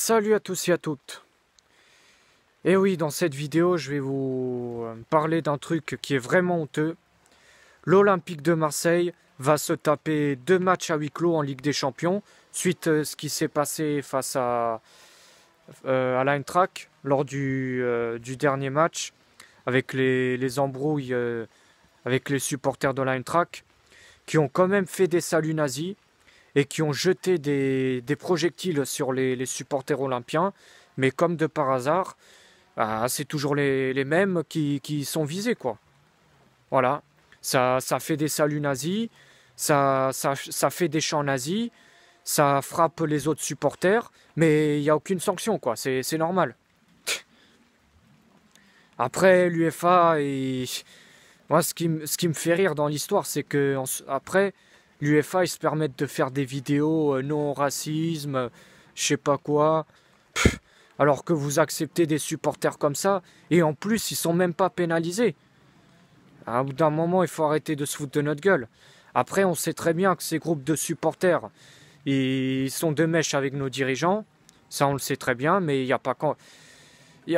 Salut à tous et à toutes. Et oui, dans cette vidéo, je vais vous parler d'un truc qui est vraiment honteux. L'Olympique de Marseille va se taper 2 matchs à huis clos en Ligue des Champions, suite à ce qui s'est passé face à l'Eintracht lors du dernier match, avec les embrouilles avec les supporters de l'Eintracht, qui ont quand même fait des saluts nazis et qui ont jeté des projectiles sur les supporters olympiens, mais comme de par hasard, c'est toujours les mêmes qui sont visés, quoi. Voilà, ça fait des saluts nazis, ça fait des chants nazis, ça frappe les autres supporters, mais il n'y a aucune sanction, quoi, c'est normal. Après, l'UEFA, moi, ce qui me fait rire dans l'histoire, c'est que après, l'UEFA, ils se permettent de faire des vidéos non-racisme, je sais pas quoi, alors que vous acceptez des supporters comme ça, et en plus, ils sont même pas pénalisés. À un bout d'un moment, il faut arrêter de se foutre de notre gueule. Après, on sait très bien que ces groupes de supporters, ils sont de mèche avec nos dirigeants, ça on le sait très bien, mais il n'y a pas quand... Il y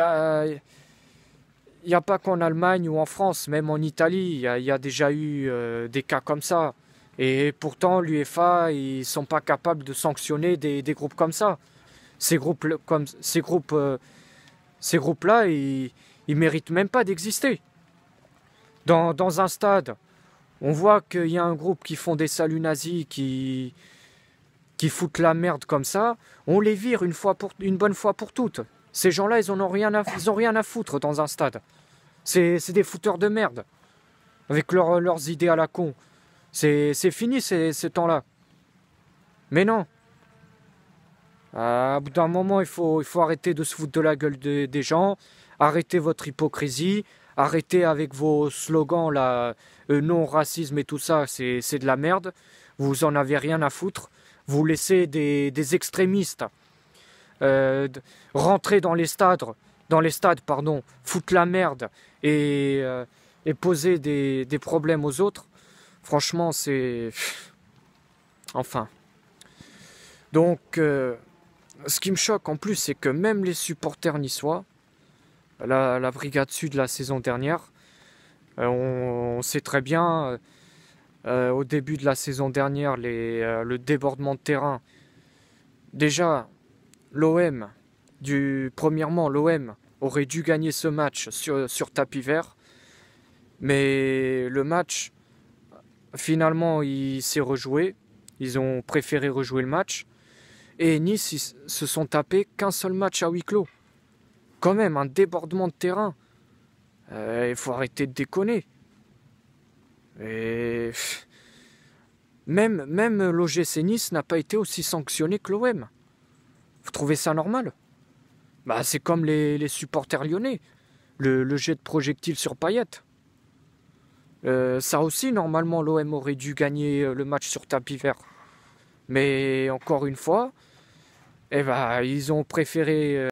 a pas qu'en Allemagne ou en France, même en Italie, il y a déjà eu des cas comme ça. Et pourtant, l'UEFA, ils sont pas capables de sanctionner des groupes comme ça. Ces groupes-là, ils méritent même pas d'exister. Dans un stade, on voit qu'il y a un groupe qui font des saluts nazis, qui foutent la merde comme ça. On les vire une bonne fois pour toutes. Ces gens-là, ils ont rien à foutre dans un stade. C'est des fouteurs de merde. Avec leurs idées à la con. C'est fini ces temps-là. Mais non. À bout d'un moment, il faut arrêter de se foutre de la gueule des gens. Arrêtez votre hypocrisie. Arrêtez avec vos slogans là, non racisme et tout ça. C'est de la merde. Vous en avez rien à foutre. Vous laissez des extrémistes rentrer dans les stades, foutre la merde et poser des problèmes aux autres. Franchement, c'est... Enfin. Donc, ce qui me choque en plus, c'est que même les supporters niçois, la Brigade Sud la saison dernière, on sait très bien, au début de la saison dernière, le débordement de terrain. Déjà, premièrement, l'OM aurait dû gagner ce match sur tapis vert, mais le match, finalement, il s'est rejoué. Ils ont préféré rejouer le match. Et Nice, ils se sont tapés qu'un seul match à huis clos. Quand même, un débordement de terrain. Il faut arrêter de déconner. Et même l'OGC Nice n'a pas été aussi sanctionné que l'OM. Vous trouvez ça normal? C'est comme les supporters lyonnais. Le jet de projectile sur Payet. Ça aussi, normalement, l'OM aurait dû gagner le match sur tapis vert. Mais encore une fois, ils ont préféré